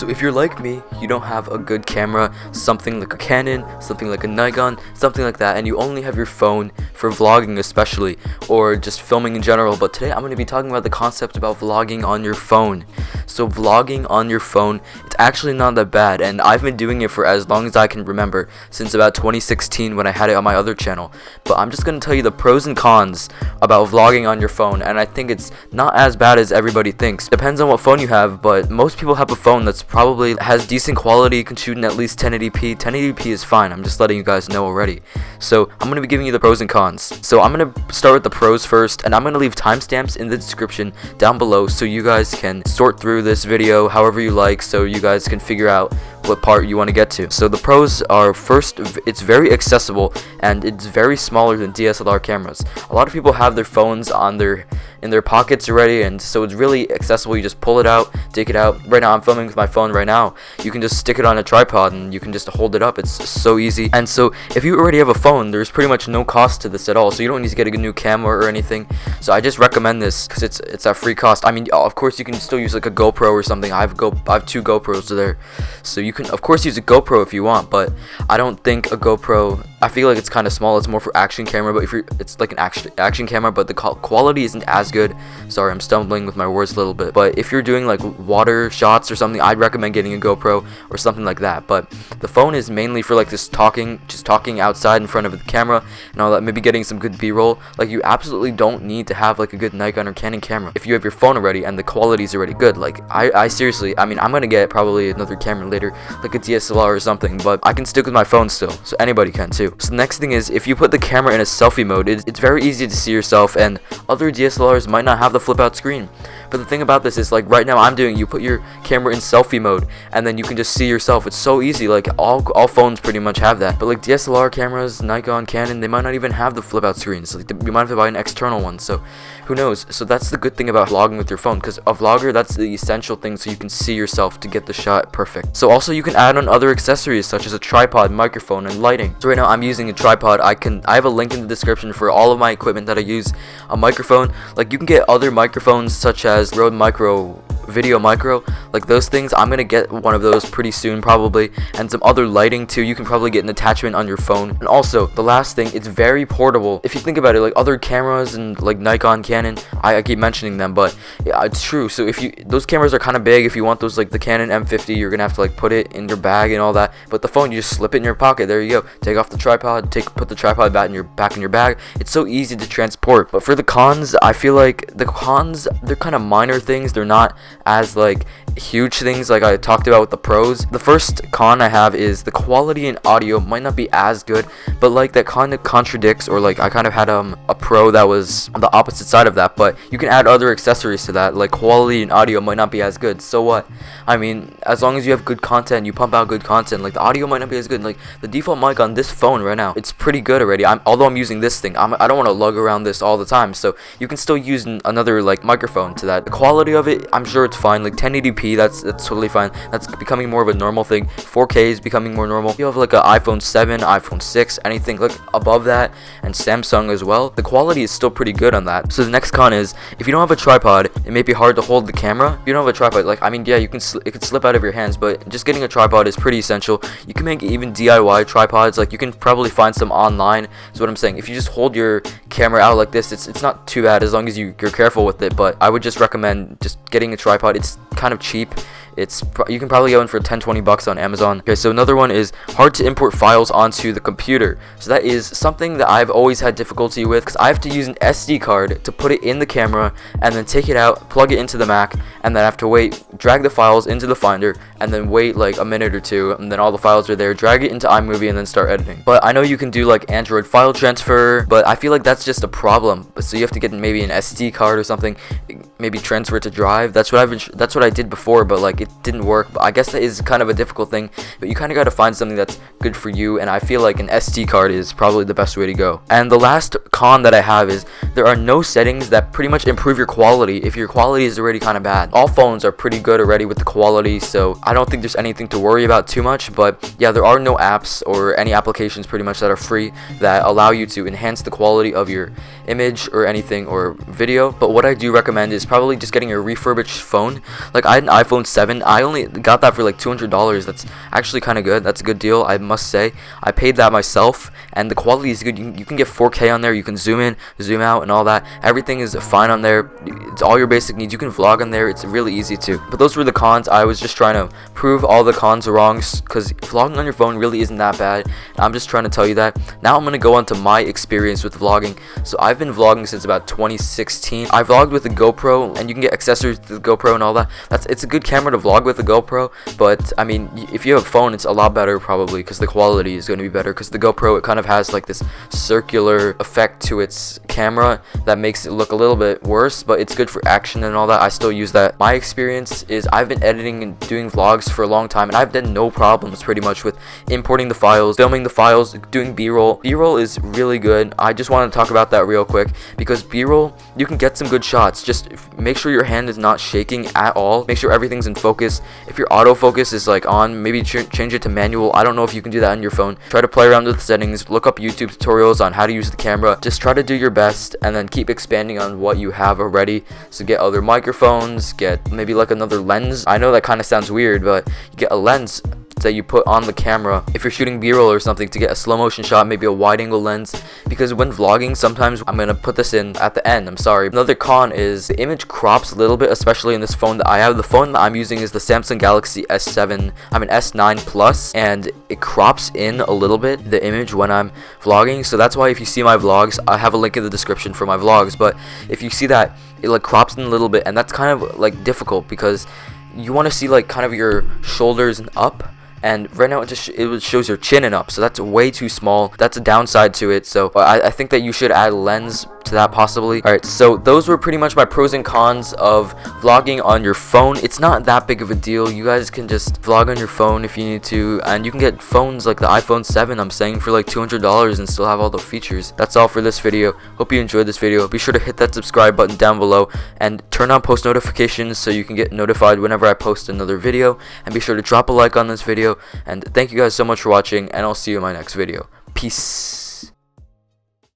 So if you're like me, you don't have a good camera, something like a Canon, something like a Nikon, something like that, and you only have your phone for vlogging especially, or just filming in general. But today I'm going to be talking about the concept about vlogging on your phone. So vlogging on your phone, it's actually not that bad, and I've been doing it for as long as I can remember, since about 2016 when I had it on my other channel. But I'm just going to tell you the pros and cons about vlogging on your phone, and I think it's not as bad as everybody thinks. Depends on what phone you have, but most people have a phone that's probably has decent quality, can shoot in at least 1080p. 1080p is fine, I'm just letting you guys know already. So I'm going to be giving you the pros and cons. So I'm going to start with the pros first, and I'm going to leave timestamps in the description down below so you guys can sort through this video however you like, so you guys can figure out what part you want to get to. So the pros are, first, it's very accessible and it's very smaller than DSLR cameras. A lot of people have their phones in their pockets already, and so it's really accessible. You just pull it out, take it out. Right now I'm filming with my phone right now. You can just stick it on a tripod and you can just hold it up. It's so easy. And so if you already have a phone, there's pretty much no cost to this at all, so you don't need to get a new camera or anything. So I just recommend this because it's at free cost. I mean, of course you can still use like a GoPro or something. I have two GoPros there, so you can of course use a GoPro if you want, but I don't think a GoPro, I feel like it's kind of small. It's more for action camera, but it's like an action camera, but the quality isn't as good. Sorry, I'm stumbling with my words a little bit. But if you're doing like water shots or something, I'd recommend getting a GoPro or something like that. But the phone is mainly for like this just talking outside in front of the camera and all that, maybe getting some good B-roll. Like, you absolutely don't need to have like a good Nikon or Canon camera if you have your phone already and the quality is already good. Like, I seriously, I mean, I'm gonna get probably another camera later, like a DSLR or something, but I can stick with my phone still, so anybody can too. So the next thing is, if you put the camera in a selfie mode, it's very easy to see yourself, and other DSLRs might not have the flip out screen. But the thing about this is, like right now you put your camera in selfie mode and then you can just see yourself. It's so easy. Like all phones pretty much have that, but like DSLR cameras, Nikon, Canon, they might not even have the flip out screens. Like, you might have to buy an external one, so who knows. So that's the good thing about vlogging with your phone, because a vlogger, that's the essential thing, so you can see yourself to get the shot perfect. So also you can add on other accessories such as a tripod, microphone, and lighting. So right now I'm using a tripod. I have a link in the description for all of my equipment that I use. A microphone, like you can get other microphones such as Rode Micro, Video Micro, like those things. I'm gonna get one of those pretty soon probably, and some other lighting too. You can probably get an attachment on your phone. And also the last thing, it's very portable. If you think about it, like other cameras and like Nikon, Canon, I keep mentioning them, but yeah, it's true. So if those cameras are kind of big. If you want those, like the Canon M50, you're gonna have to like put it in your bag and all that. But the phone, you just slip it in your pocket. There you go. Take off the tripod, put the tripod back in your bag. It's so easy to transport. But for the cons, I feel like the cons, they're kind of minor things. They're not as like huge things like I talked about with the pros. The first con I have is the quality in audio might not be as good, but like that kind of contradicts, or like I kind of had a pro that was on the opposite side of that. But you can add other accessories to that. Like, quality in audio might not be as good, so what? I mean, as long as you have good content, you pump out good content, like the audio might not be as good. Like the default mic on this phone right now, it's pretty good already. Although I'm using this thing, I don't want to lug around this all the time, so you can still use another like microphone to that. The quality of it, I'm sure it's fine. Like 1080p, that's totally fine. That's becoming more of a normal thing. 4K is becoming more normal. You have like an iPhone 7, iPhone 6, anything like above that, and Samsung as well. The quality is still pretty good on that. So the next con is, if you don't have a tripod, it may be hard to hold the camera. If you don't have a tripod, like, I mean, yeah, it could slip out of your hands, but just getting a tripod is pretty essential. You can make even DIY tripods. Like, you can probably find some online. Is what I'm saying. If you just hold your camera out like this, it's not too bad as long as you're careful with it. But I would just recommend just getting a tripod. It's kind of cheap. You can probably go in for 10-20 bucks on Amazon. Okay, so another one is hard to import files onto the computer. So that is something that I've always had difficulty with, because I have to use an SD card to put it in the camera and then take it out, plug it into the Mac, and then I have to drag the files into the Finder, and then wait like a minute or two, and then all the files are there, drag it into iMovie, and then start editing. But I know you can do like Android file transfer, but I feel like that's just a problem. So you have to get maybe an SD card or something, maybe transfer it to Drive. That's what I did before, but like it didn't work. But I guess that is kind of a difficult thing, but you kind of got to find something that's good for you, and I feel like an SD card is probably the best way to go. And the last con that I have is there are no settings that pretty much improve your quality if your quality is already kind of bad. All phones are pretty good already with the quality, so I don't think there's anything to worry about too much. But yeah, there are no apps or any applications pretty much that are free that allow you to enhance the quality of your image or anything or video. But what I do recommend is probably just getting a refurbished phone. Like, I had an iPhone 7 7. I only got that for like $200. That's actually kind of good. That's a good deal, I must say. I paid that myself, and the quality is good. You can get 4K on there. You can zoom in, zoom out, and all that. Everything is fine on there. It's all your basic needs. You can vlog on there. It's really easy too. But those were the cons. I was just trying to prove all the cons wrong, because vlogging on your phone really isn't that bad. I'm just trying to tell you that. Now I'm going to go on to my experience with vlogging. So I've been vlogging since about 2016. I vlogged with a GoPro, and you can get accessories to the GoPro and all that. It's a good camera to vlog with, a GoPro, but I mean, if you have a phone, it's a lot better probably, because the quality is going to be better, because the GoPro, it kind of has like this circular effect to its camera that makes it look a little bit worse, but it's good for action and all that. I still use that. My experience is I've been editing and doing vlogs for a long time, and I've done no problems pretty much with importing the files, filming the files, doing b-roll. B-roll is really good. I just want to talk about that real quick, because b-roll, you can get some good shots. Just make sure your hand is not shaking at all. Make sure everything's in focus. If your autofocus is like on, maybe change it to manual. I don't know if you can do that on your phone. Try to play around with the settings. Look up YouTube tutorials on how to use the camera. Just try to do your best, and then keep expanding on what you have already. So get other microphones, get maybe like another lens. I know that kind of sounds weird, but you get a lens that you put on the camera if you're shooting b-roll or something, to get a slow motion shot, maybe a wide angle lens, because when vlogging, sometimes I'm gonna put this in at the end, I'm sorry. Another con is the image crops a little bit, especially in this phone that I have. The phone that I'm using is the Samsung Galaxy S9 Plus, and it crops in a little bit, the image, when I'm vlogging. So that's why if you see my vlogs, I have a link in the description for my vlogs, but if you see that, it like crops in a little bit, and that's kind of like difficult, because you want to see like kind of your shoulders and up, and right now it shows your chin and up, so that's way too small. That's a downside to it. So I think that you should add a lens to that possibly. Alright, so those were pretty much my pros and cons of vlogging on your phone. It's not that big of a deal. You guys can just vlog on your phone if you need to, and you can get phones like the iPhone 7, I'm saying, for like $200 and still have all the features. That's all for this video. Hope you enjoyed this video. Be sure to hit that subscribe button down below, and turn on post notifications so you can get notified whenever I post another video, and be sure to drop a like on this video. And thank you guys so much for watching, and I'll see you in my next video. Peace.